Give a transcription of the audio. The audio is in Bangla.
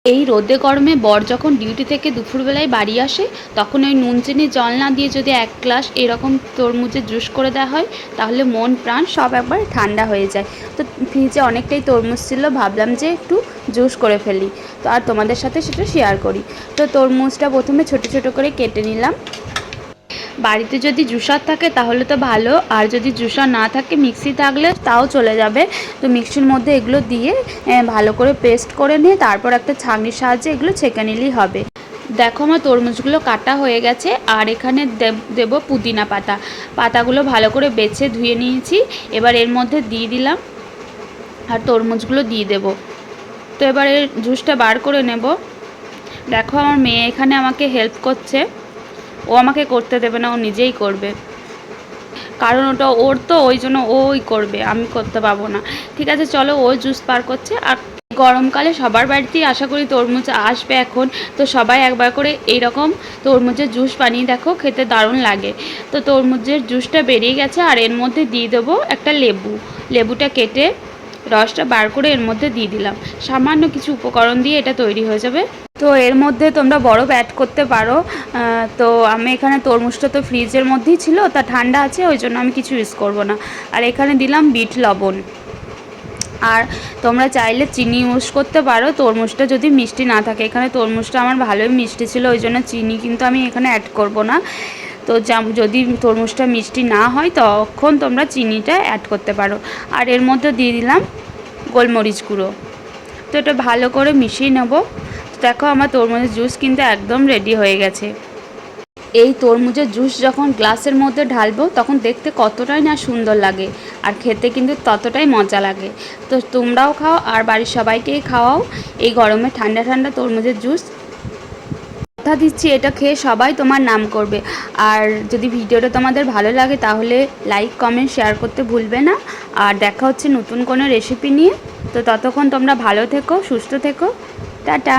এই রোদে গরমে বর যখন ডিউটি থেকে দুপুরবেলায় বাড়ি আসে তখন ওই নুন চিনি জল না দিয়ে যদি 1 গ্লাস এরকম তরমুজের জুস করে দেওয়া হয় তাহলে মন প্রাণ সব একবার ঠান্ডা হয়ে যায়। তো ফ্রিজে অনেকটাই তরমুজ ছিল, ভাবলাম যে একটু জুস করে ফেলি, তো আর তোমাদের সাথে সেটা শেয়ার করি। তো তরমুজটা প্রথমে ছোট ছোট করে কেটে নিলাম। বাড়িতে যদি জুসার থাকে তাহলে তো ভালো, আর যদি জুসার না থাকে মিক্সি থাকলে তাও চলে যাবে। তো মিক্সির মধ্যে এগুলো দিয়ে ভালো করে পেস্ট করে নিয়ে তারপর একটা ছাঁকনির সাহায্যে এগুলো ছেঁকে নিলেই হবে। দেখো আমার তরমুজগুলো কাটা হয়ে গেছে, আর এখানে দেব পুদিনা পাতা। পাতাগুলো ভালো করে বেছে ধুয়ে নিয়েছি, এবার এর মধ্যে দিয়ে দিলাম আর তরমুজগুলো দিয়ে দেব। তো এবার এর জুসটা বার করে নেব। দেখো আমার মেয়ে এখানে আমাকে হেল্প করছে, ও আমাকে করতে দেবে না, ও নিজেই করবে, কারণ ওটা ওর, তো ওই জন্য ওই করবে, আমি করতে পারবো না। ঠিক আছে চলো, ও জুস পার করছে। আর গরমকালে সবার বাড়িতেই আশা করি তরমুজ আসবে এখন, তো সবাই একবার করে এইরকম তরমুজের জুস বানিয়ে দেখো, খেতে দারুণ লাগে। তো তরমুজের জুসটা বেরিয়ে গেছে, আর এর মধ্যে দিয়ে দেবো একটা লেবুটা কেটে রসটা বার করে এর মধ্যে দিয়ে দিলাম। সামান্য কিছু উপকরণ দিয়ে এটা তৈরি হয়ে যাবে। তো এর মধ্যে তোমরা বরফ অ্যাড করতে পারো। তো আমি এখানে তরমুজটা তো ফ্রিজের মধ্যেই ছিল, তা ঠান্ডা আছে, ওই জন্য আমি কিছু ইউজ করব না। আর এখানে দিলাম বিট লবণ। আর তোমরা চাইলে চিনি ইউজ করতে পারো তরমুজটা যদি মিষ্টি না থাকে। এখানে তরমুজটা আমার ভালোই মিষ্টি ছিল, ওই জন্য চিনি কিন্তু আমি এখানে অ্যাড করব না। তো যদি তরমুজটা মিষ্টি না হয় তখন তোমরা চিনিটা অ্যাড করতে পারো। আর এর মধ্যে দিয়ে দিলাম গোলমরিচ গুঁড়ো। তো এটা ভালো করে মিশিয়ে নেব। দেখো আমার তরমুজের জুস কিন্তু একদম রেডি হয়ে গেছে। এই তরমুজের জুস যখন গ্লাসের মধ্যে ঢালবো তখন দেখতে কতটাই না সুন্দর লাগে, আর খেতে কিন্তু ততটাই মজা লাগে। তো তোমরাও খাও আর বাড়ির সবাইকেই খাওয়াও এই গরমে ঠান্ডা ঠান্ডা তরমুজের জুস। কথা দিচ্ছি এটা খেয়ে সবাই তোমার নাম করবে। আর যদি ভিডিওটা তোমাদের ভালো লাগে তাহলে লাইক কমেন্ট শেয়ার করতে ভুলবে না। আর দেখা হচ্ছে নতুন কোনো রেসিপি নিয়ে। তো ততক্ষণ তোমরা ভালো থেকো, সুস্থ থেকো, টাটা।